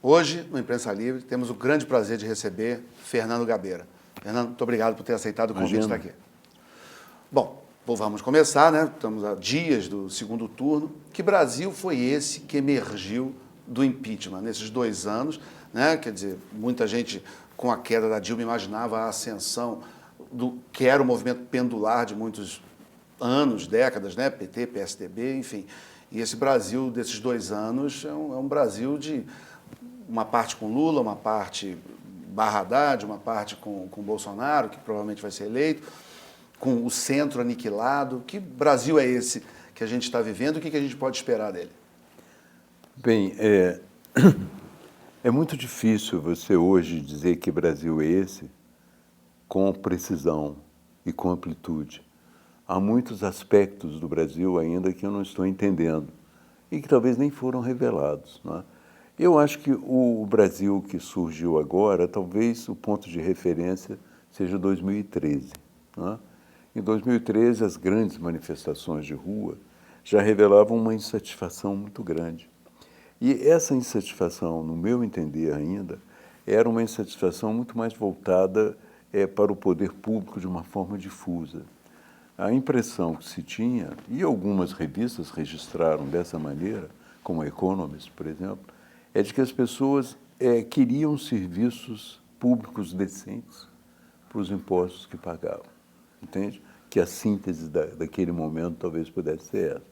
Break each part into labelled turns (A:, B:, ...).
A: Hoje, no Imprensa Livre, temos o grande prazer de receber Fernando Gabeira. Fernando, muito obrigado por ter aceitado o convite de estar aqui. Bom, vamos começar, né? Estamos a dias do segundo turno. Que Brasil foi esse que emergiu do impeachment nesses 2 anos, né? Quer dizer, muita gente com a queda da Dilma imaginava a ascensão do que era o movimento pendular de muitos anos, décadas, né? PT, PSDB, enfim. E esse Brasil desses 2 anos é um Brasil de uma parte com Lula, uma parte barra Haddad, uma parte com Bolsonaro, que provavelmente vai ser eleito, com o centro aniquilado. Que Brasil é esse que a gente está vivendo? O que a gente pode esperar dele?
B: Bem, é muito difícil você hoje dizer que Brasil é esse com precisão e com amplitude. Há muitos aspectos do Brasil ainda que eu não estou entendendo e que talvez nem foram revelados, não é? Eu acho que o Brasil que surgiu agora, talvez o ponto de referência seja 2013. Não é? Em 2013, as grandes manifestações de rua já revelavam uma insatisfação muito grande. E essa insatisfação, no meu entender ainda, era uma insatisfação muito mais voltada para o poder público de uma forma difusa. A impressão que se tinha, e algumas revistas registraram dessa maneira, como a Economist, por exemplo, é de que as pessoas queriam serviços públicos decentes para os impostos que pagavam, entende? Que a síntese daquele momento talvez pudesse ser essa.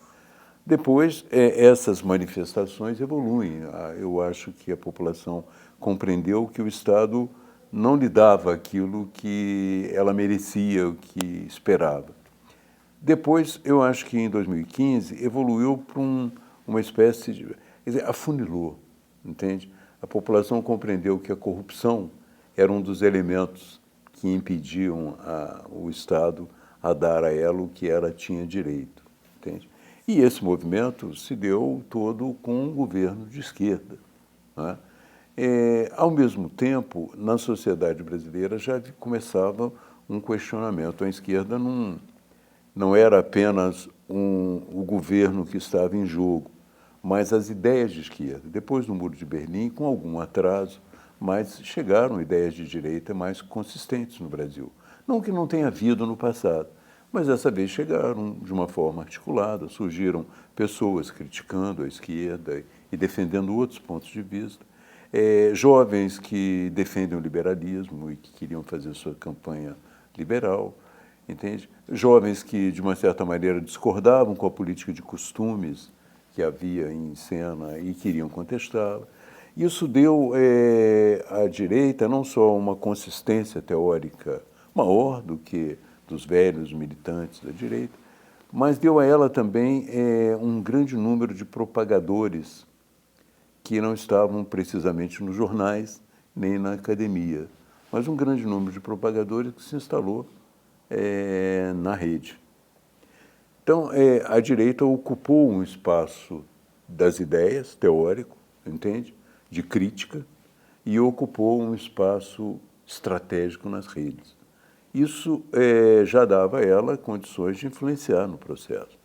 B: Depois, essas manifestações evoluem. Eu acho que a população compreendeu que o Estado não lhe dava aquilo que ela merecia, o que esperava. Depois, eu acho que em 2015, evoluiu para uma espécie de... Quer dizer, afunilou. Entende? A população compreendeu que a corrupção era um dos elementos que impediam o Estado a dar a ela o que ela tinha direito. Entende? E esse movimento se deu todo com um governo de esquerda. Não é? Ao mesmo tempo, na sociedade brasileira já começava um questionamento. A esquerda não era apenas o governo que estava em jogo, mas as ideias de esquerda. Depois do Muro de Berlim, com algum atraso, mas chegaram ideias de direita mais consistentes no Brasil. Não que não tenha havido no passado, mas dessa vez chegaram de uma forma articulada, surgiram pessoas criticando a esquerda e defendendo outros pontos de vista, jovens que defendem o liberalismo e que queriam fazer sua campanha liberal, entende? Jovens que, de uma certa maneira, discordavam com a política de costumes que havia em cena e queriam contestá-la. Isso deu à direita não só uma consistência teórica maior do que dos velhos militantes da direita, mas deu a ela também um grande número de propagadores que não estavam precisamente nos jornais nem na academia, mas um grande número de propagadores que se instalou na rede. Então, a direita ocupou um espaço das ideias, teórico, entende? De crítica, e ocupou um espaço estratégico nas redes. Isso já dava a ela condições de influenciar no processo.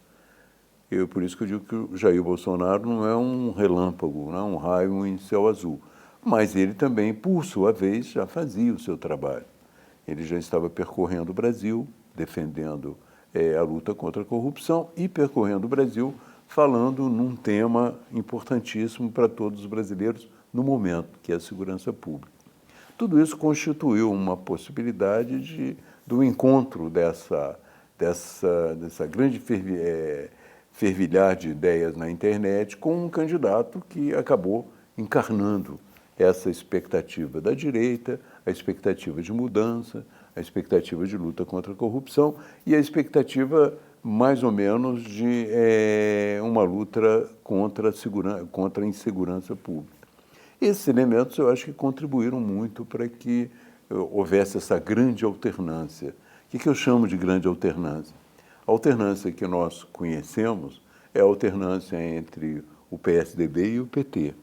B: Por isso que eu digo que o Jair Bolsonaro não é um relâmpago, não é um raio em céu azul, mas ele também, por sua vez, já fazia o seu trabalho. Ele já estava percorrendo o Brasil, defendendo a luta contra a corrupção e percorrendo o Brasil falando num tema importantíssimo para todos os brasileiros no momento, que é a segurança pública. Tudo isso constituiu uma possibilidade do encontro dessa grande fervilhar de ideias na internet com um candidato que acabou encarnando essa expectativa da direita, a expectativa de mudança, a expectativa de luta contra a corrupção e a expectativa, mais ou menos, de uma luta contra a insegurança pública. Esses elementos, eu acho que contribuíram muito para que houvesse essa grande alternância. O que eu chamo de grande alternância? A alternância que nós conhecemos é a alternância entre o PSDB e o PT.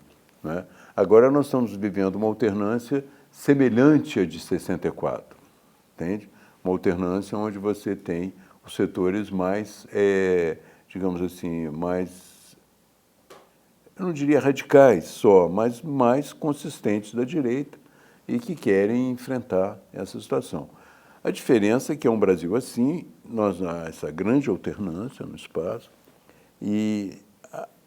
B: Né? Agora nós estamos vivendo uma alternância semelhante à de 64. Entende? Uma alternância onde você tem os setores mais, digamos assim, mais eu não diria radicais só, mas mais consistentes da direita e que querem enfrentar essa situação. A diferença é que é um Brasil assim, nós há essa grande alternância no espaço e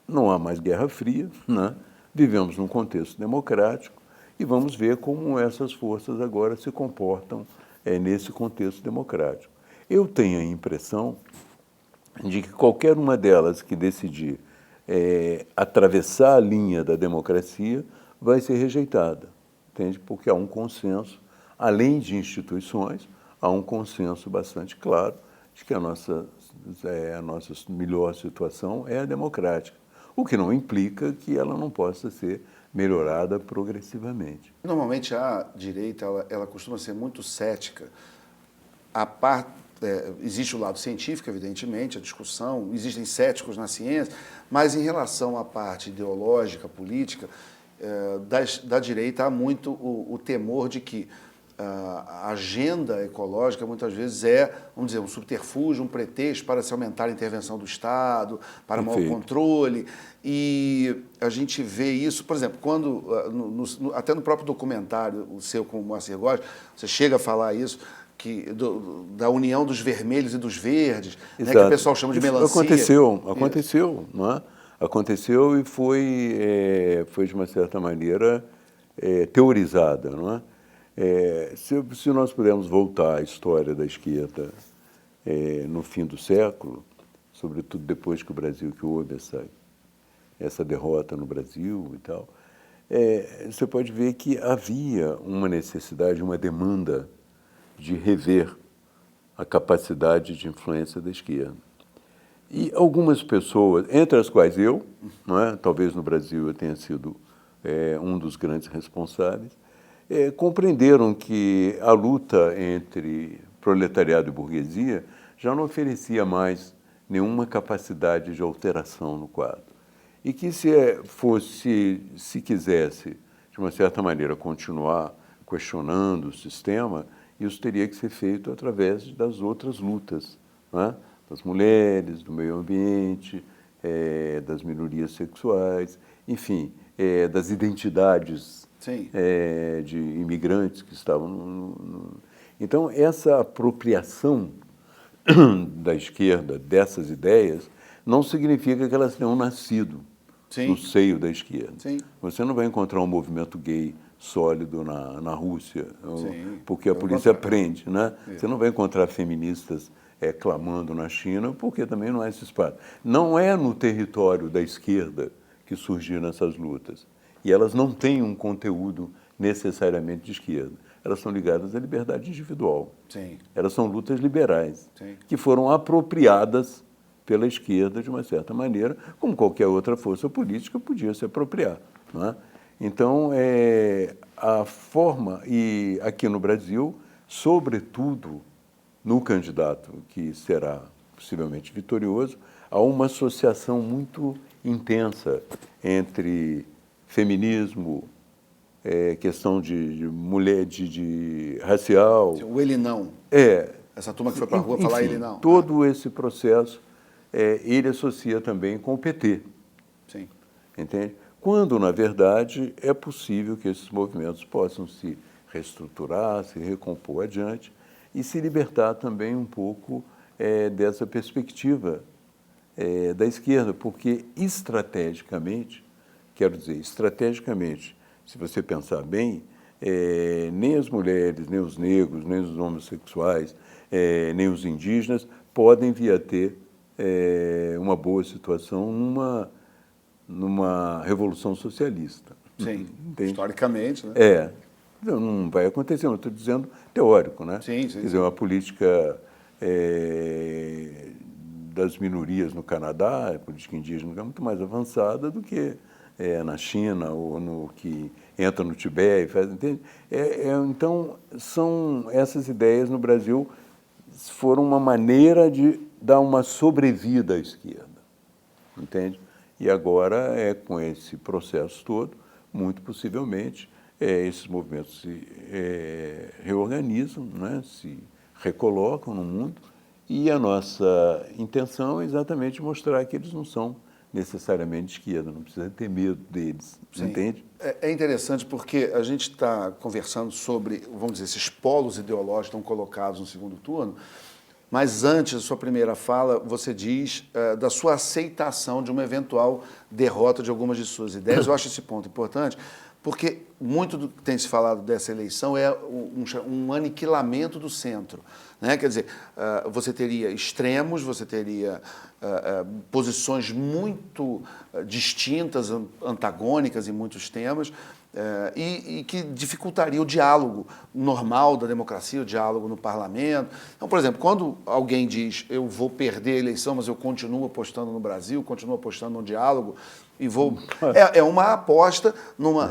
B: não há mais Guerra Fria, né? Vivemos num contexto democrático e vamos ver como essas forças agora se comportam nesse contexto democrático. Eu tenho a impressão de que qualquer uma delas que decidir atravessar a linha da democracia vai ser rejeitada, entende? Porque há um consenso, além de instituições, há um consenso bastante claro de que a nossa melhor situação é a democrática, o que não implica que ela não possa ser melhorada progressivamente.
A: Normalmente a direita ela costuma ser muito cética. Existe o lado científico, evidentemente, a discussão, existem céticos na ciência, mas em relação à parte ideológica, política, da direita há muito o temor de que a agenda ecológica muitas vezes vamos dizer, um subterfúgio, um pretexto para se aumentar a intervenção do Estado, para maior controle. E a gente vê isso, por exemplo, quando, até no próprio documentário, o seu com o Moacir Góes, você chega a falar isso, da união dos vermelhos e dos verdes, né, que o pessoal chama de melancia.
B: Aconteceu, não é? Aconteceu e foi de uma certa maneira teorizada, não é? Se nós pudermos voltar à história da esquerda no fim do século, sobretudo depois que houve essa derrota no Brasil e tal, você pode ver que havia uma necessidade, uma demanda de rever a capacidade de influência da esquerda. E algumas pessoas, entre as quais eu, não é? Talvez no Brasil eu tenha sido um dos grandes responsáveis, compreenderam que a luta entre proletariado e burguesia já não oferecia mais nenhuma capacidade de alteração no quadro. E que se quisesse, de uma certa maneira, continuar questionando o sistema, isso teria que ser feito através das outras lutas, né? Das mulheres, do meio ambiente, das minorias sexuais, enfim, das identidades de imigrantes que estavam Então, essa apropriação da esquerda dessas ideias não significa que elas tenham nascido no seio da esquerda. Você não vai encontrar um movimento gay sólido na Rússia, porque a polícia prende, né? Você não vai encontrar feministas clamando na China, porque também não há esse espaço. Não é no território da esquerda que surgiram essas lutas. E elas não têm um conteúdo necessariamente de esquerda. Elas são ligadas à liberdade individual. Elas são lutas liberais, que foram apropriadas pela esquerda de uma certa maneira, como qualquer outra força política podia se apropriar, não é? Então, a forma, e aqui no Brasil, sobretudo no candidato que será possivelmente vitorioso, há uma associação muito intensa entre feminismo, questão de mulher, de racial.
A: O ele não. Essa turma que foi para a rua falar ele não.
B: Todo esse processo, ele associa também com o PT. Entende? Quando, na verdade, é possível que esses movimentos possam se reestruturar, se recompor adiante e se libertar também um pouco dessa perspectiva da esquerda, porque estrategicamente, se você pensar bem, nem as mulheres, nem os negros, nem os homossexuais, nem os indígenas podem vir a ter uma boa situação numa revolução socialista.
A: Historicamente, né?
B: Não vai acontecer, eu estou dizendo teórico, né? Quer dizer, uma política das minorias no Canadá, a política indígena é muito mais avançada do que na China ou no que entra no Tibete, entende? Então, essas ideias no Brasil foram uma maneira de dar uma sobrevida à esquerda, entende? E agora, com esse processo todo, muito possivelmente, esses movimentos se reorganizam, né? Se recolocam no mundo, e a nossa intenção é exatamente mostrar que eles não são necessariamente de esquerda, não precisa ter medo deles,
A: Sim.
B: entende?
A: É interessante porque a gente está conversando sobre, vamos dizer, esses polos ideológicos que estão colocados no segundo turno, mas antes da sua primeira fala, você diz da sua aceitação de uma eventual derrota de algumas de suas ideias. Eu acho esse ponto importante, porque muito do que tem se falado dessa eleição é um aniquilamento do centro. Né? Quer dizer, você teria extremos, você teria posições muito distintas, antagônicas em muitos temas, e que dificultaria o diálogo normal da democracia, o diálogo no parlamento. Então, por exemplo, quando alguém diz eu vou perder a eleição, mas eu continuo apostando no Brasil, continuo apostando no diálogo, e vou... É uma aposta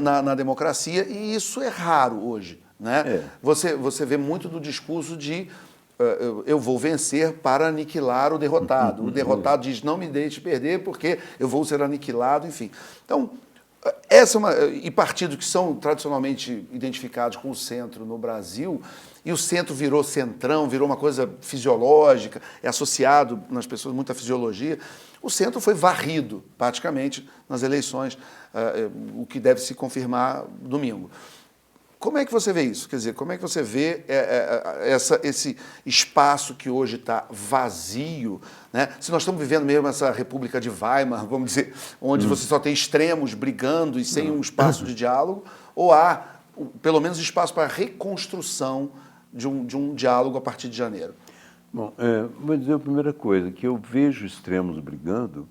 A: na democracia, e isso é raro hoje. Né? Você vê muito do discurso de eu vou vencer para aniquilar o derrotado. O derrotado diz, não me deixe perder porque eu vou ser aniquilado, enfim. Então, essa é uma... E partidos que são tradicionalmente identificados com o centro no Brasil, e o centro virou centrão, virou uma coisa fisiológica, é associado nas pessoas muito à fisiologia, o centro foi varrido, praticamente, nas eleições, o que deve se confirmar domingo. Como é que você vê isso? Quer dizer, como é que você vê esse espaço que hoje está vazio? Né? Se nós estamos vivendo mesmo essa República de Weimar, vamos dizer, onde você só tem extremos brigando e sem um espaço de diálogo, ou há, pelo menos, espaço para a reconstrução de um diálogo a partir de janeiro?
B: Bom, vou dizer a primeira coisa, que eu vejo extremos brigando,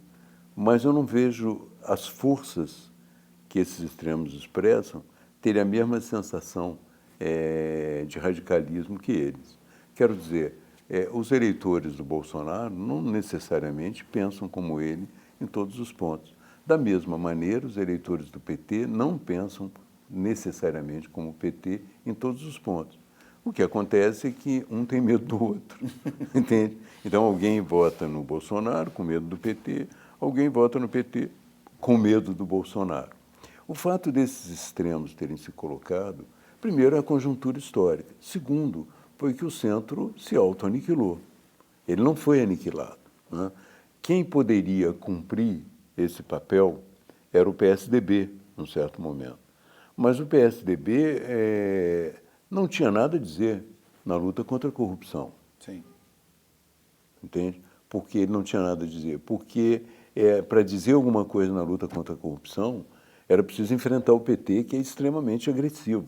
B: mas eu não vejo as forças que esses extremos expressam terem a mesma sensação de radicalismo que eles. Quero dizer, os eleitores do Bolsonaro não necessariamente pensam como ele em todos os pontos. Da mesma maneira, os eleitores do PT não pensam necessariamente como o PT em todos os pontos. O que acontece é que um tem medo do outro, entende? Então, alguém vota no Bolsonaro com medo do PT, alguém vota no PT com medo do Bolsonaro. O fato desses extremos terem se colocado, primeiro, é a conjuntura histórica. Segundo, foi que o centro se auto-aniquilou. Ele não foi aniquilado. Né? Quem poderia cumprir esse papel era o PSDB, num certo momento. Mas o PSDB não tinha nada a dizer na luta contra a corrupção.
A: Sim.
B: Entende? Porque ele não tinha nada a dizer. Porque, para dizer alguma coisa na luta contra a corrupção, era preciso enfrentar o PT, que é extremamente agressivo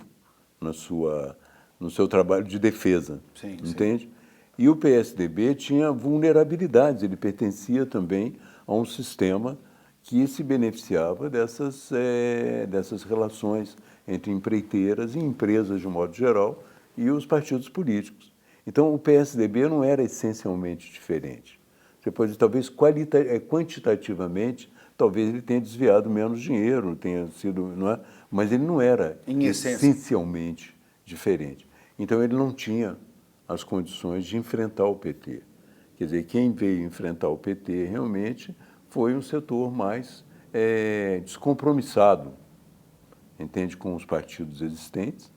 B: no seu trabalho de defesa.
A: Sim,
B: entende?
A: sim.
B: E o PSDB tinha vulnerabilidades, ele pertencia também a um sistema que se beneficiava dessas relações entre empreiteiras e empresas, de um modo geral, e os partidos políticos. Então, o PSDB não era essencialmente diferente. Você pode dizer, talvez quantitativamente, talvez ele tenha desviado menos dinheiro, tenha sido, não é? Mas ele não era essencialmente diferente. Então, ele não tinha as condições de enfrentar o PT. Quer dizer, quem veio enfrentar o PT realmente foi um setor mais descompromissado, entende, com os partidos existentes,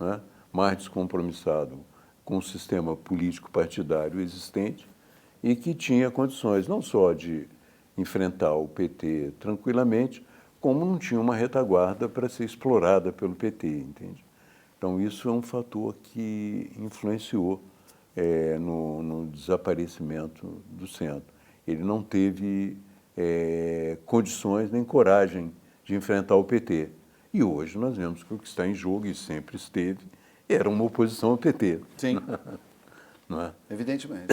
B: né? Mais descompromissado com o sistema político partidário existente e que tinha condições não só de enfrentar o PT tranquilamente, como não tinha uma retaguarda para ser explorada pelo PT, entende? Então, isso é um fator que influenciou no desaparecimento do centro. Ele não teve condições nem coragem de enfrentar o PT. E hoje nós vemos que o que está em jogo, e sempre esteve, era uma oposição ao PT.
A: Sim.
B: Não é?
A: Evidentemente.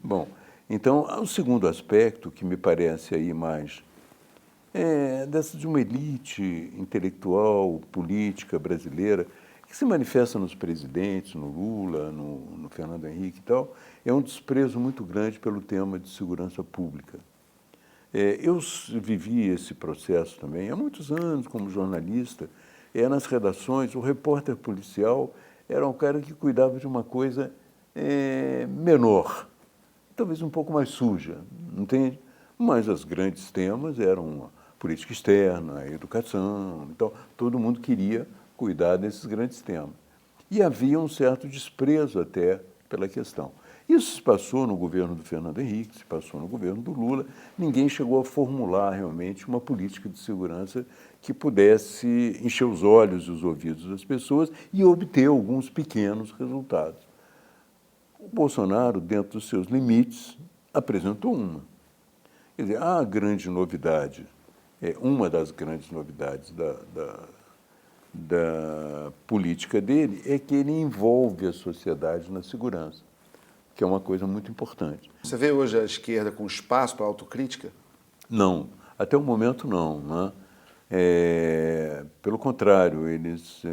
B: Bom, então, o segundo aspecto que me parece aí mais dessa de uma elite intelectual, política brasileira, que se manifesta nos presidentes, no Lula, no Fernando Henrique e tal, é um desprezo muito grande pelo tema de segurança pública. Eu vivi esse processo também há muitos anos como jornalista, nas redações, o repórter policial era um cara que cuidava de uma coisa menor, talvez um pouco mais suja, entende? Mas os grandes temas eram a política externa, a educação, então todo mundo queria cuidar desses grandes temas. E havia um certo desprezo até pela questão. Isso se passou no governo do Fernando Henrique, se passou no governo do Lula. Ninguém chegou a formular realmente uma política de segurança que pudesse encher os olhos e os ouvidos das pessoas e obter alguns pequenos resultados. O Bolsonaro, dentro dos seus limites, apresentou uma. Quer dizer, a grande novidade, uma das grandes novidades da política dele é que ele envolve a sociedade na segurança, que é uma coisa muito importante.
A: Você vê hoje a esquerda com espaço para autocrítica?
B: Não, até o momento não, né? Pelo contrário, eles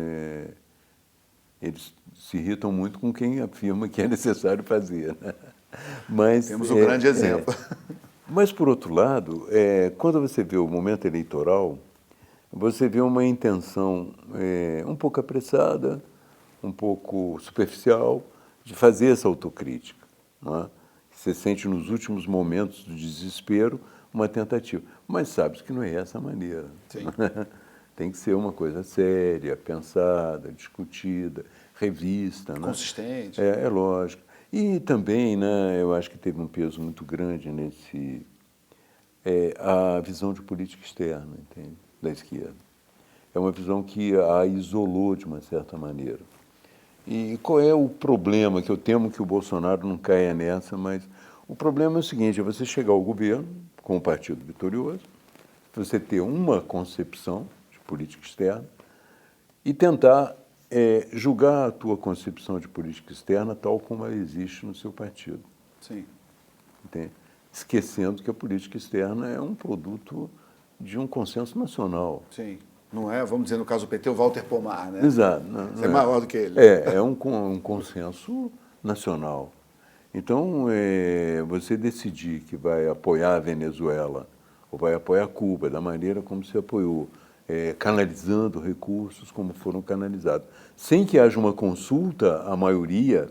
B: se irritam muito com quem afirma que é necessário fazer, né? Mas,
A: temos um grande exemplo.
B: Mas, por outro lado, quando você vê o momento eleitoral, você vê uma intenção um pouco apressada, um pouco superficial, de fazer essa autocrítica, não é? Você sente nos últimos momentos do desespero uma tentativa. Mas sabe que não é essa a maneira.
A: Sim.
B: Tem que ser uma coisa séria, pensada, discutida, revista.
A: Consistente.
B: Né? É lógico. E também, né, eu acho que teve um peso muito grande a visão de política externa, entende? Da esquerda. É uma visão que a isolou de uma certa maneira. E qual é o problema, que eu temo que o Bolsonaro não caia nessa, mas o problema é o seguinte, é você chegar ao governo com o partido vitorioso, você ter uma concepção de política externa e tentar julgar a tua concepção de política externa tal como ela existe no seu partido.
A: Sim.
B: Entende? Esquecendo que a política externa é um produto de um consenso nacional.
A: Sim. Não é, vamos dizer, no caso do PT, o Walter Pomar, né?
B: Exato.
A: Você é maior do que ele.
B: É um consenso nacional. Então, você decidir que vai apoiar a Venezuela ou vai apoiar Cuba da maneira como se apoiou, canalizando recursos como foram canalizados, sem que haja uma consulta à maioria,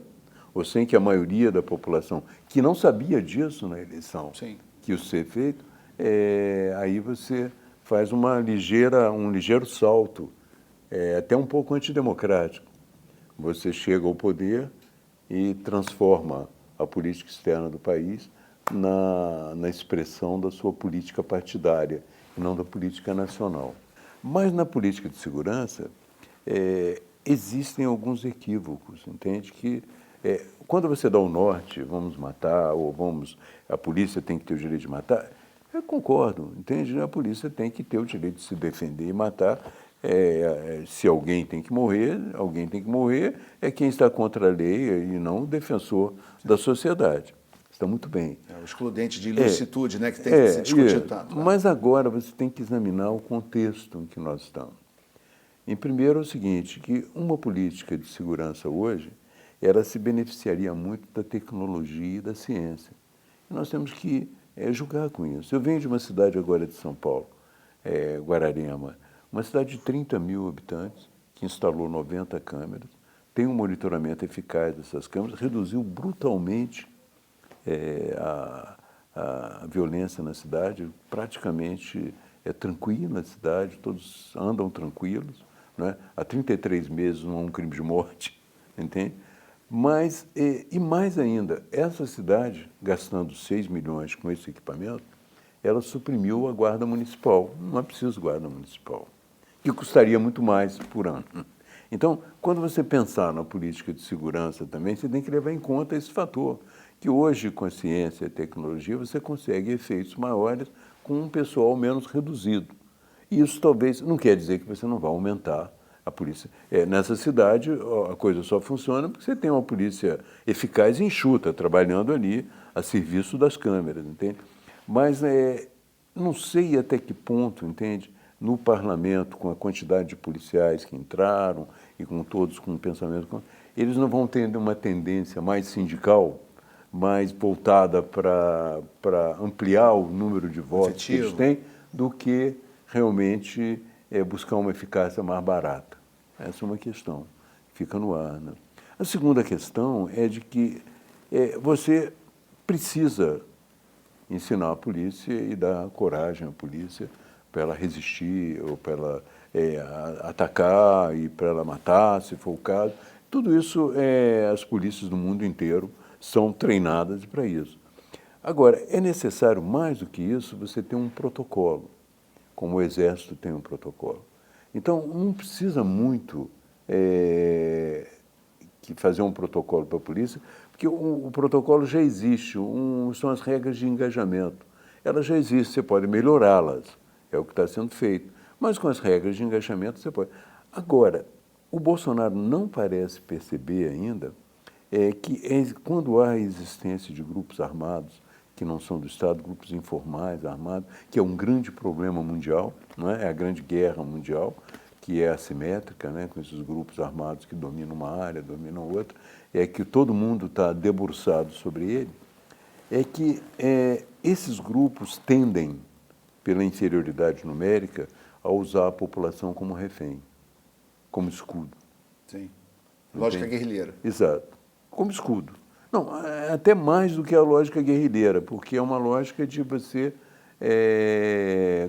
B: ou sem que a maioria da população, que não sabia disso na eleição,
A: Sim.
B: que isso ser feito, aí você faz um ligeiro salto, até um pouco antidemocrático. Você chega ao poder e transforma a política externa do país na expressão da sua política partidária, e não da política nacional. Mas na política de segurança, existem alguns equívocos, entende? Que quando você dá o norte, vamos matar, ou a polícia tem que ter o direito de matar, eu concordo, entende? A polícia tem que ter o direito de se defender e matar. Se alguém tem que morrer, é quem está contra a lei e não o defensor da sociedade. Está muito bem.
A: O excludente de ilicitude, né, que tem que se discutir tanto. Né?
B: Mas agora você tem que examinar o contexto em que nós estamos. Em primeiro é o seguinte, que uma política de segurança hoje, ela se beneficiaria muito da tecnologia e da ciência. E nós temos que julgar com isso. Eu venho de uma cidade agora de São Paulo, Guararema, uma cidade de 30 mil habitantes, que instalou 90 câmeras, tem um monitoramento eficaz dessas câmeras, reduziu brutalmente a violência na cidade, praticamente tranquila a cidade, todos andam tranquilos, né? Há 33 meses não há um crime de morte, entende? Mas, e mais ainda, essa cidade, gastando 6 milhões com esse equipamento, ela suprimiu a guarda municipal. Não é preciso guarda municipal, que custaria muito mais por ano. Então, quando você pensar na política de segurança também, você tem que levar em conta esse fator, que hoje, com a ciência e a tecnologia, você consegue efeitos maiores com um pessoal menos reduzido. E isso talvez não quer dizer que você não vá aumentar a polícia. Nessa cidade, a coisa só funciona porque você tem uma polícia eficaz e enxuta, trabalhando ali a serviço das câmeras, entende? Mas não sei até que ponto, entende? No parlamento, com a quantidade de policiais que entraram e com todos com um pensamento, eles não vão ter uma tendência mais sindical, mais voltada para ampliar o número de votos que eles têm, do que realmente buscar uma eficácia mais barata. Essa é uma questão, fica no ar. Né? A segunda questão é de que você precisa ensinar a polícia e dar coragem à polícia para ela resistir, ou para ela atacar e para ela matar, se for o caso. Tudo isso as polícias do mundo inteiro são treinadas para isso. Agora, é necessário, mais do que isso, você ter um protocolo, como o Exército tem um protocolo. Então, não precisa muito que fazer um protocolo para a polícia, porque o protocolo já existe, são as regras de engajamento. Elas já existem, você pode melhorá-las, é o que está sendo feito. Mas com as regras de engajamento você pode. Agora, o Bolsonaro não parece perceber ainda que quando há a existência de grupos armados, que não são do Estado, grupos informais, armados, que é um grande problema mundial, não é? É a grande guerra mundial, que é assimétrica, né? Com esses grupos armados que dominam uma área, dominam outra, é que todo mundo está debruçado sobre ele, é que esses grupos tendem, pela inferioridade numérica, a usar a população como refém, como escudo.
A: Sim. Lógica guerrilheira.
B: Exato. Como escudo. Não, até mais do que a lógica guerrilheira, porque é uma lógica de você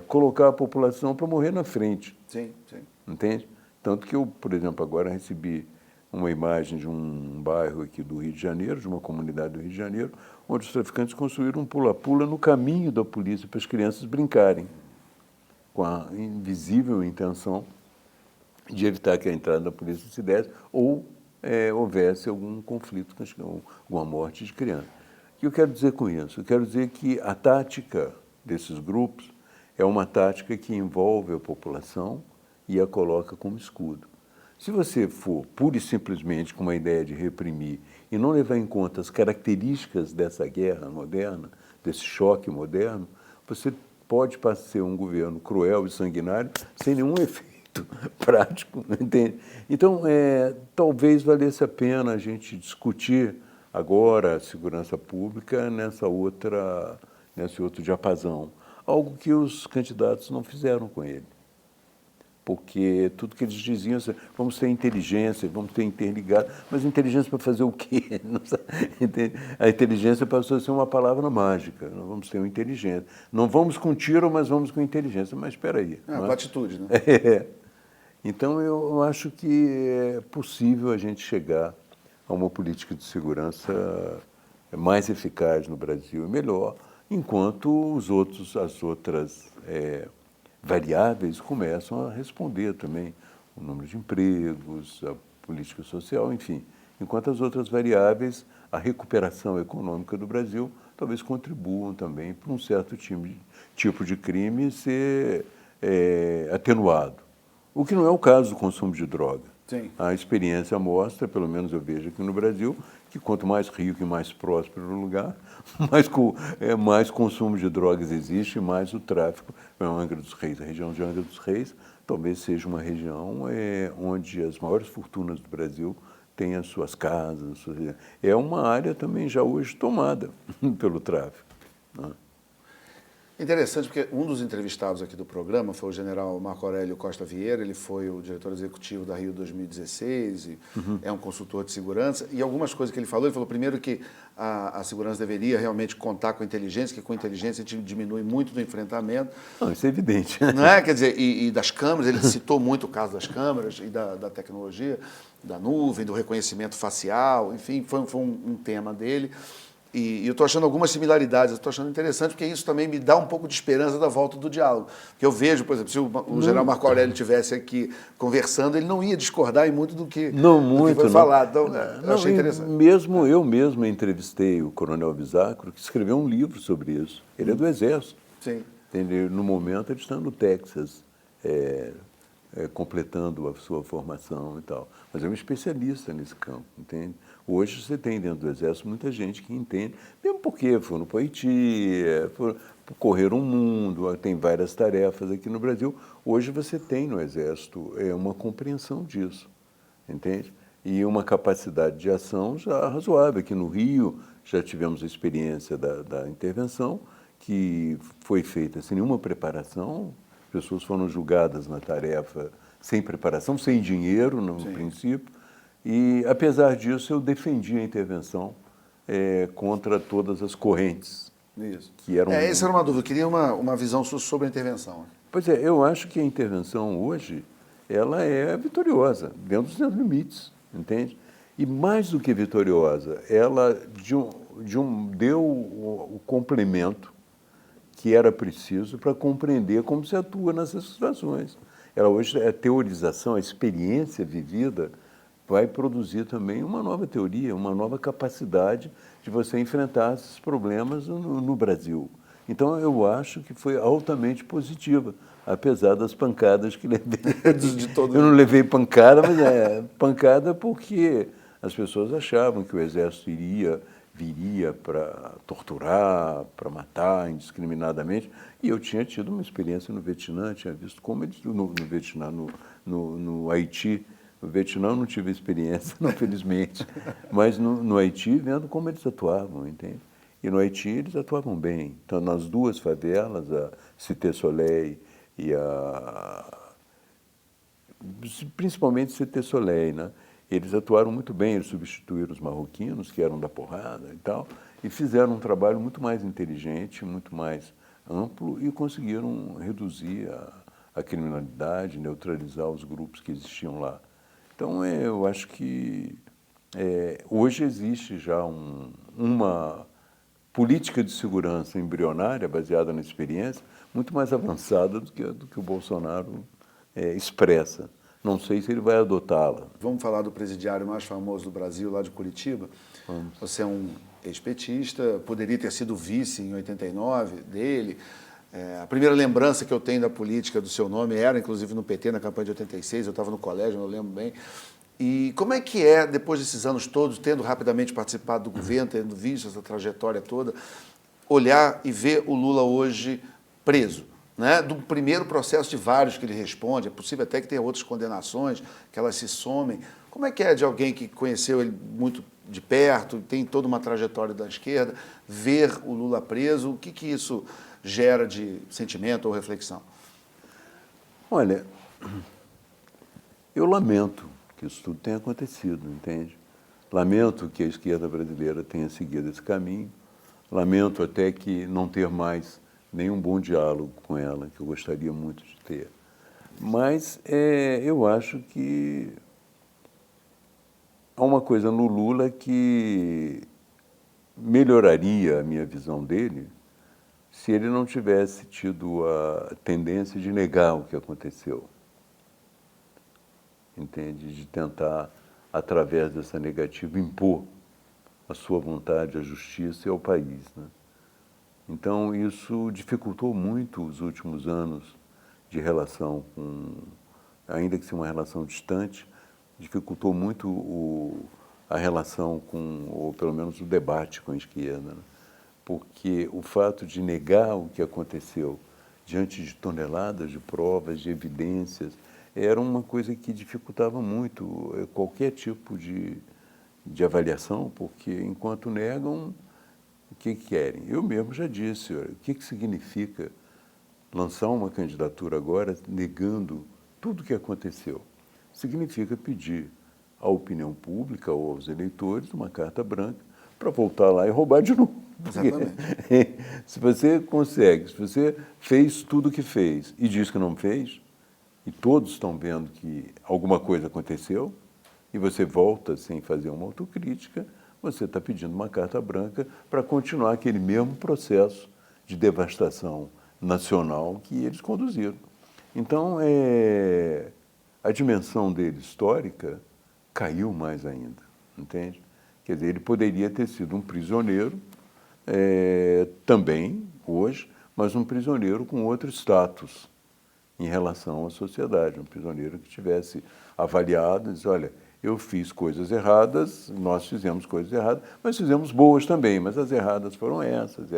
B: colocar a população para morrer na frente.
A: Sim, sim.
B: Entende? Tanto que eu, por exemplo, agora recebi uma imagem de um bairro aqui do Rio de Janeiro, de uma comunidade do Rio de Janeiro, onde os traficantes construíram um pula-pula no caminho da polícia para as crianças brincarem, com a invisível intenção de evitar que a entrada da polícia se desse ou houvesse algum conflito, alguma morte de criança. O que eu quero dizer com isso? Eu quero dizer que a tática desses grupos é uma tática que envolve a população e a coloca como escudo. Se você for pura e simplesmente com uma ideia de reprimir e não levar em conta as características dessa guerra moderna, desse choque moderno, você pode passar a ser um governo cruel e sanguinário sem nenhum efeito prático, entende? Então, talvez valesse a pena a gente discutir agora a segurança pública nesse outro diapasão, algo que os candidatos não fizeram com ele. Porque tudo que eles diziam, vamos ter inteligência, vamos ter interligado, mas inteligência para fazer o quê? A inteligência passou a ser uma palavra mágica, nós vamos ter uma inteligência. Não vamos com tiro, mas vamos com inteligência. Mas espera aí.
A: Com atitude, né?
B: Então, eu acho que é possível a gente chegar a uma política de segurança mais eficaz no Brasil e melhor, enquanto as outras variáveis começam a responder também, o número de empregos, a política social, enfim. Enquanto as outras variáveis, a recuperação econômica do Brasil, talvez contribuam também para um certo tipo de crime ser atenuado. O que não é o caso do consumo de droga.
A: Sim.
B: A experiência mostra, pelo menos eu vejo aqui no Brasil, que quanto mais rico e mais próspero o lugar, mais consumo de drogas existe, mais o tráfico. Angra dos Reis, a região de Angra dos Reis, talvez seja uma região onde as maiores fortunas do Brasil têm as suas casas. É uma área também já hoje tomada pelo tráfico, né?
A: Interessante, porque um dos entrevistados aqui do programa foi o general Marco Aurélio Costa Vieira, ele foi o diretor executivo da Rio 2016, e é um consultor de segurança, e algumas coisas que ele falou primeiro que a segurança deveria realmente contar com inteligência, que com inteligência a gente diminui muito do enfrentamento.
B: Não, isso é evidente.
A: Não é? Quer dizer, e das câmeras, ele citou muito o caso das câmeras e da tecnologia, da nuvem, do reconhecimento facial, enfim, foi um tema dele. E eu estou achando algumas similaridades, estou achando interessante, porque isso também me dá um pouco de esperança da volta do diálogo. Porque eu vejo, por exemplo, se o general Marco Aurélio estivesse aqui conversando, ele não ia discordar em muito do que foi falado. Então, eu achei interessante.
B: Eu mesmo entrevistei o coronel Bisacro, que escreveu um livro sobre isso. Ele é do Exército.
A: Sim.
B: Entendeu? No momento, ele está no Texas, completando a sua formação e tal. Mas é um especialista nesse campo, entende? Hoje você tem dentro do Exército muita gente que entende, mesmo porque foram para o Haiti, correram o mundo, tem várias tarefas aqui no Brasil. Hoje você tem no Exército uma compreensão disso, entende? E uma capacidade de ação já razoável. Aqui no Rio já tivemos a experiência da intervenção, que foi feita sem nenhuma preparação, pessoas foram julgadas na tarefa sem preparação, sem dinheiro, no princípio. E, apesar disso, eu defendi a intervenção contra todas as correntes.
A: Isso.
B: Que eram...
A: Essa era uma dúvida. Eu queria uma visão sobre a intervenção.
B: Pois é, eu acho que a intervenção hoje ela é vitoriosa, dentro dos seus limites, entende? E mais do que vitoriosa, ela deu o complemento que era preciso para compreender como se atua nessas situações. Ela hoje, a teorização, a experiência vivida, vai produzir também uma nova teoria, uma nova capacidade de você enfrentar esses problemas no Brasil. Então, eu acho que foi altamente positiva, apesar das pancadas que levei. Eu não levei pancada, mas pancada porque as pessoas achavam que o Exército viria para torturar, para matar indiscriminadamente. E eu tinha tido uma experiência no Vietnã, tinha visto como eles, no Vietnã, no Haiti. No Vietnã eu não tive experiência, não, felizmente, mas no Haiti, vendo como eles atuavam, entende? E no Haiti eles atuavam bem. Então, nas duas favelas, a Cité Soleil e principalmente Cité Soleil, né? Eles atuaram muito bem, eles substituíram os marroquinos, que eram da porrada e tal, e fizeram um trabalho muito mais inteligente, muito mais amplo e conseguiram reduzir a criminalidade, neutralizar os grupos que existiam lá. Então, eu acho que hoje existe já uma política de segurança embrionária, baseada na experiência, muito mais avançada do que o Bolsonaro expressa. Não sei se ele vai adotá-la.
A: Vamos falar do presidiário mais famoso do Brasil, lá de Curitiba. Vamos. Você é um ex-petista, poderia ter sido vice em 89 dele. A primeira lembrança que eu tenho da política do seu nome era, inclusive, no PT, na campanha de 86, eu estava no colégio, não lembro bem. E como é que depois desses anos todos, tendo rapidamente participado do governo, tendo visto essa trajetória toda, olhar e ver o Lula hoje preso? Né, do primeiro processo de vários que ele responde, é possível até que tenha outras condenações, que elas se somem. Como é que é de alguém que conheceu ele muito de perto, tem toda uma trajetória da esquerda, ver o Lula preso? O que isso gera de sentimento ou reflexão?
B: Olha, eu lamento que isso tudo tenha acontecido, entende? Lamento que a esquerda brasileira tenha seguido esse caminho, lamento até que não ter mais nenhum bom diálogo com ela, que eu gostaria muito de ter. Mas eu acho que há uma coisa no Lula que melhoraria a minha visão dele se ele não tivesse tido a tendência de negar o que aconteceu. Entende? De tentar, através dessa negativa, impor a sua vontade à justiça e ao país, né? Então, isso dificultou muito os últimos anos de relação com, ainda que seja uma relação distante, dificultou muito a relação com, ou pelo menos o debate com a esquerda, né? Porque o fato de negar o que aconteceu diante de toneladas de provas, de evidências, era uma coisa que dificultava muito qualquer tipo de avaliação, porque enquanto negam, o que querem? Eu mesmo já disse, o que significa lançar uma candidatura agora negando tudo o que aconteceu? Significa pedir à opinião pública ou aos eleitores uma carta branca para voltar lá e roubar de novo.
A: Exatamente.
B: Se você consegue, se você fez tudo o que fez e diz que não fez, e todos estão vendo que alguma coisa aconteceu, e você volta sem fazer uma autocrítica, você está pedindo uma carta branca para continuar aquele mesmo processo de devastação nacional que eles conduziram. Então, a dimensão dele histórica caiu mais ainda, entende? Quer dizer, ele poderia ter sido um prisioneiro também, hoje, mas um prisioneiro com outro status em relação à sociedade, um prisioneiro que tivesse avaliado e disse, olha, eu fiz coisas erradas, nós fizemos coisas erradas, mas fizemos boas também, mas as erradas foram essas,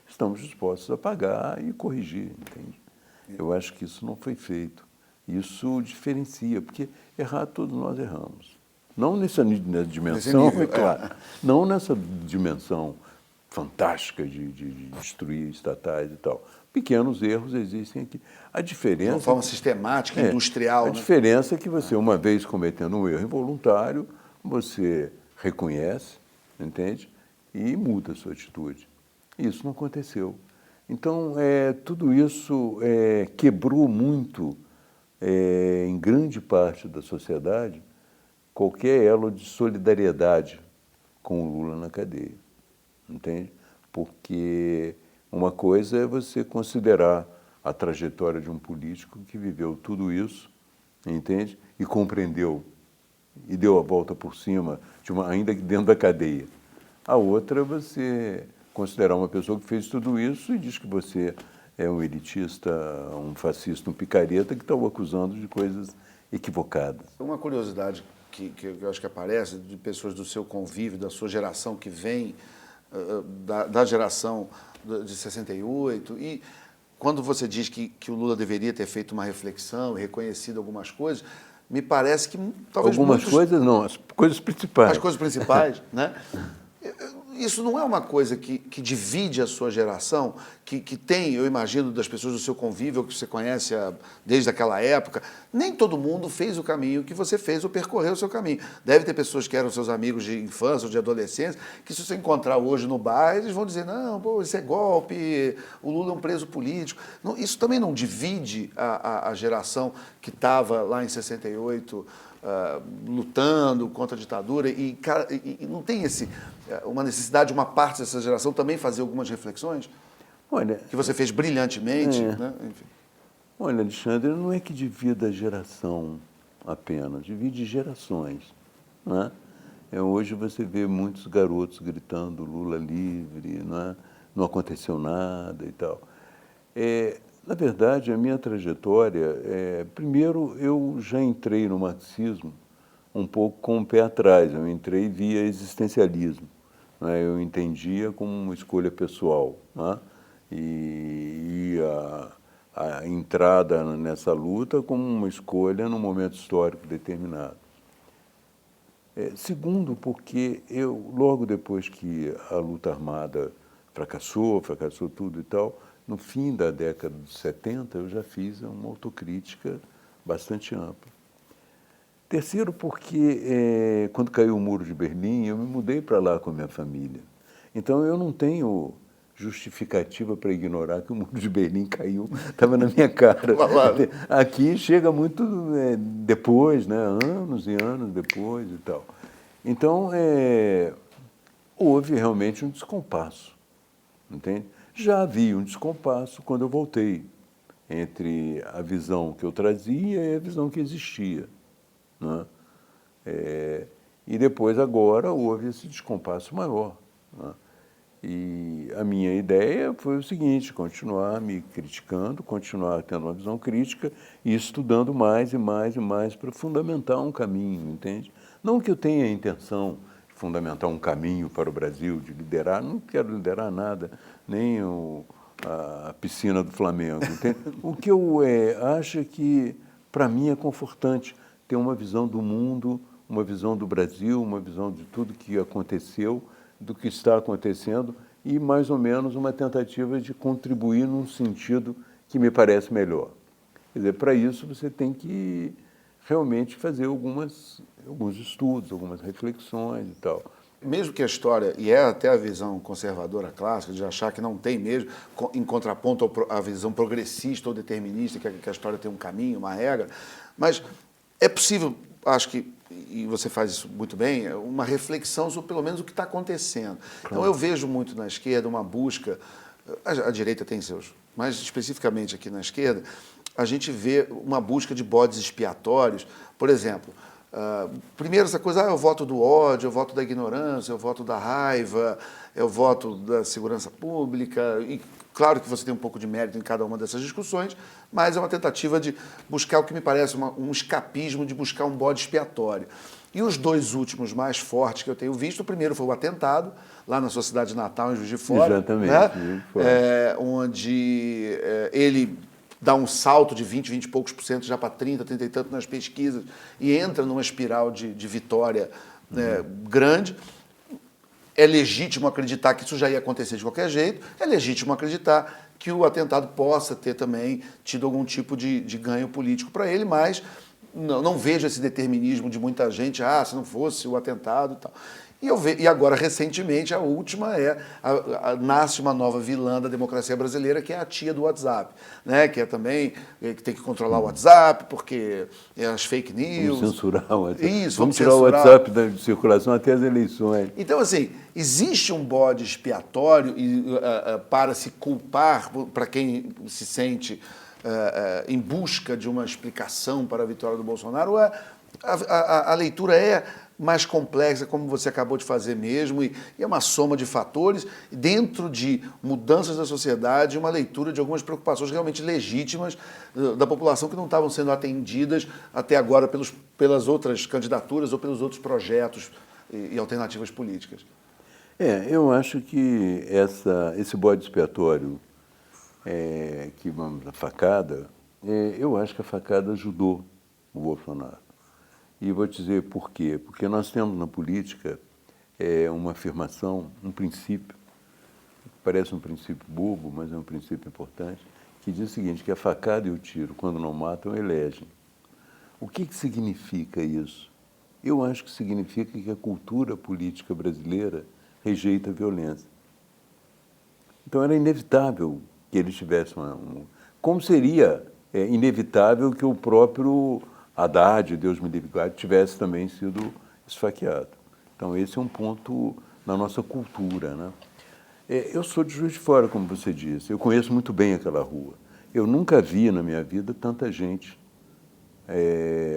B: estamos dispostos a pagar e corrigir, entende? Eu acho que isso não foi feito. Isso diferencia, porque errar todos nós erramos. Não nessa dimensão,
A: nível,
B: é claro, não nessa dimensão fantástica de destruir estatais e tal. Pequenos erros existem aqui. A diferença...
A: De uma forma sistemática, industrial.
B: A diferença é que você, uma vez cometendo um erro involuntário, você reconhece, entende? E muda a sua atitude. Isso não aconteceu. Então, tudo isso quebrou muito, em grande parte da sociedade, qualquer elo de solidariedade com o Lula na cadeia, entende? Porque uma coisa é você considerar a trajetória de um político que viveu tudo isso, entende? E compreendeu, e deu a volta por cima, ainda dentro da cadeia. A outra é você considerar uma pessoa que fez tudo isso e diz que você é um elitista, um fascista, um picareta que está o acusando de coisas equivocadas.
A: Uma curiosidade que eu acho que aparece de pessoas do seu convívio, da sua geração, que vem da geração de 68, e quando você diz que o Lula deveria ter feito uma reflexão e reconhecido algumas coisas, me parece que talvez
B: algumas coisas não, as coisas principais.
A: As coisas principais, né? Isso não é uma coisa que divide a sua geração, que tem, eu imagino, das pessoas do seu convívio, que você conhece desde aquela época. Nem todo mundo fez o caminho que você fez ou percorreu o seu caminho. Deve ter pessoas que eram seus amigos de infância ou de adolescência, que se você encontrar hoje no bar, eles vão dizer, não, pô, isso é golpe, o Lula é um preso político. Não, isso também não divide a geração que estava lá em 68, lutando contra a ditadura, e não tem uma necessidade de uma parte dessa geração também fazer algumas reflexões?
B: Olha,
A: que você fez brilhantemente, né? Enfim.
B: Olha, Alexandre, não é que divida a geração apenas, divide gerações, né? Hoje você vê muitos garotos gritando Lula livre, né? Não aconteceu nada e tal. Na verdade, a minha trajetória, primeiro eu já entrei no marxismo um pouco com o pé atrás, eu entrei via existencialismo, né? Eu entendia como uma escolha pessoal, né? E a entrada nessa luta como uma escolha num momento histórico determinado. Segundo, porque eu, logo depois que a luta armada fracassou tudo e tal, no fim da década de 70, eu já fiz uma autocrítica bastante ampla. Terceiro, porque quando caiu o Muro de Berlim, eu me mudei para lá com a minha família. Então, eu não tenho justificativa para ignorar que o Muro de Berlim caiu, estava na minha cara. Aqui chega muito depois, né? Anos e anos depois e tal. Então, houve realmente um descompasso, entende? Já havia um descompasso quando eu voltei entre a visão que eu trazia e a visão que existia, né? E depois, agora, houve esse descompasso maior, né? E a minha ideia foi o seguinte, continuar me criticando, continuar tendo uma visão crítica e estudando mais e mais e mais para fundamentar um caminho, entende? Não que eu tenha a intenção de fundamentar um caminho para o Brasil, de liderar, não quero liderar nada, nem a piscina do Flamengo, entende? O que eu acho é que, para mim, é confortante ter uma visão do mundo, uma visão do Brasil, uma visão de tudo que aconteceu, do que está acontecendo e, mais ou menos, uma tentativa de contribuir num sentido que me parece melhor. Quer dizer, para isso você tem que realmente fazer alguns estudos, algumas reflexões e tal.
A: Mesmo que a história, e é até a visão conservadora clássica, de achar que não tem mesmo, em contraponto à visão progressista ou determinista, que a história tem um caminho, uma regra, mas é possível, acho que, e você faz isso muito bem, uma reflexão sobre pelo menos o que está acontecendo. Claro. Então eu vejo muito na esquerda uma busca, a direita tem seus, mas especificamente aqui na esquerda, a gente vê uma busca de bodes expiatórios. Por exemplo, primeiro essa coisa, eu voto do ódio, eu voto da ignorância, eu voto da raiva, eu voto da segurança pública, e claro que você tem um pouco de mérito em cada uma dessas discussões, mas é uma tentativa de buscar o que me parece um escapismo, de buscar um bode expiatório. E os dois últimos mais fortes que eu tenho visto, o primeiro foi o atentado, lá na sua cidade natal, em Juiz de Fora.
B: Exatamente.
A: Né? Onde ele dá um salto de 20 e poucos por cento já para 30 e tanto nas pesquisas e entra numa espiral de vitória grande. É legítimo acreditar que isso já ia acontecer de qualquer jeito, é legítimo acreditar que o atentado possa ter também tido algum tipo de ganho político para ele, mas não vejo esse determinismo de muita gente, se não fosse o atentado e tal. E agora, recentemente, a última nasce uma nova vilã da democracia brasileira, que é a tia do WhatsApp, né? Que é também que tem que controlar o WhatsApp, porque as fake news.
B: Vamos censurar o WhatsApp.
A: Isso,
B: vamos tirar
A: censurar
B: o WhatsApp da circulação até as eleições.
A: Então, assim, existe um bode expiatório para se culpar, para quem se sente em busca de uma explicação para a vitória do Bolsonaro, ou a leitura é mais complexa, como você acabou de fazer mesmo, e é uma soma de fatores, dentro de mudanças da sociedade, uma leitura de algumas preocupações realmente legítimas da população que não estavam sendo atendidas até agora pelas outras candidaturas ou pelos outros projetos e alternativas políticas.
B: Eu acho que esse bode expiatório, que vamos, a facada, eu acho que a facada ajudou o Bolsonaro. E vou te dizer por quê. Porque nós temos na política uma afirmação, um princípio, parece um princípio bobo, mas é um princípio importante, que diz o seguinte, que a facada e o tiro, quando não matam, elegem. O que significa isso? Eu acho que significa que a cultura política brasileira rejeita a violência. Então era inevitável que eles tivessem como seria inevitável que o próprio Haddad, Deus me livre, tivesse também sido esfaqueado. Então esse é um ponto na nossa cultura, né? Eu sou de Juiz de Fora, como você disse, eu conheço muito bem aquela rua. Eu nunca vi na minha vida tanta gente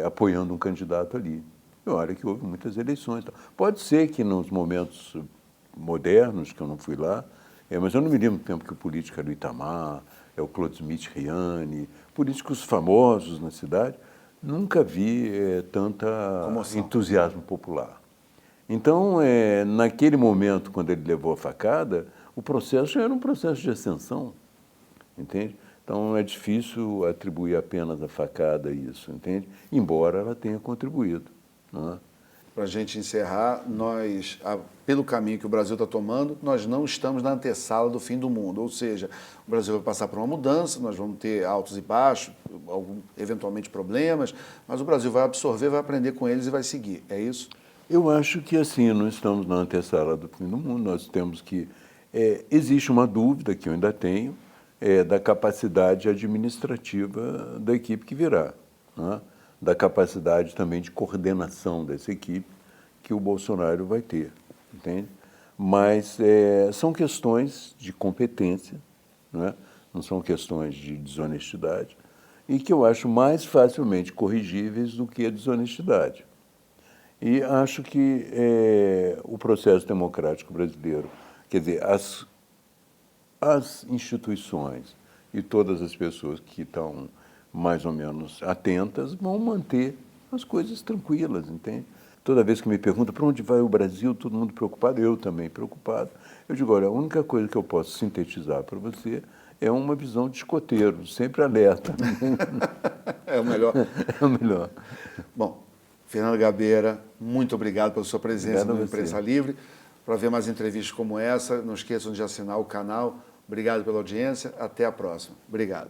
B: apoiando um candidato ali. E olha que houve muitas eleições. Pode ser que nos momentos modernos, que eu não fui lá, mas eu não me lembro do tempo que o político era o Itamar, o Clodomiro Riani, políticos famosos na cidade, nunca vi tanta entusiasmo popular. Então, naquele momento, quando ele levou a facada, o processo já era um processo de ascensão, entende? Então, é difícil atribuir apenas a facada a isso, entende? Embora ela tenha contribuído, não é?
A: Para a gente encerrar, pelo caminho que o Brasil está tomando, nós não estamos na antessala do fim do mundo. Ou seja, o Brasil vai passar por uma mudança, nós vamos ter altos e baixos, eventualmente problemas, mas o Brasil vai absorver, vai aprender com eles e vai seguir. É isso?
B: Eu acho que assim, não estamos na antessala do fim do mundo, nós temos que... existe uma dúvida que eu ainda tenho, da capacidade administrativa da equipe que virá, né? Da capacidade também de coordenação dessa equipe que o Bolsonaro vai ter, entende? Mas são questões de competência, né? Não são questões de desonestidade, e que eu acho mais facilmente corrigíveis do que a desonestidade. E acho que o processo democrático brasileiro, quer dizer, as instituições e todas as pessoas que estão mais ou menos atentas, vão manter as coisas tranquilas, entende? Toda vez que me perguntam para onde vai o Brasil, todo mundo preocupado, eu também preocupado. Eu digo, olha, a única coisa que eu posso sintetizar para você é uma visão de escoteiro, sempre alerta.
A: É o melhor.
B: É o melhor.
A: Bom, Fernando Gabeira, muito obrigado pela sua presença no Imprensa Livre. Para ver mais entrevistas como essa, não esqueçam de assinar o canal. Obrigado pela audiência. Até a próxima. Obrigado.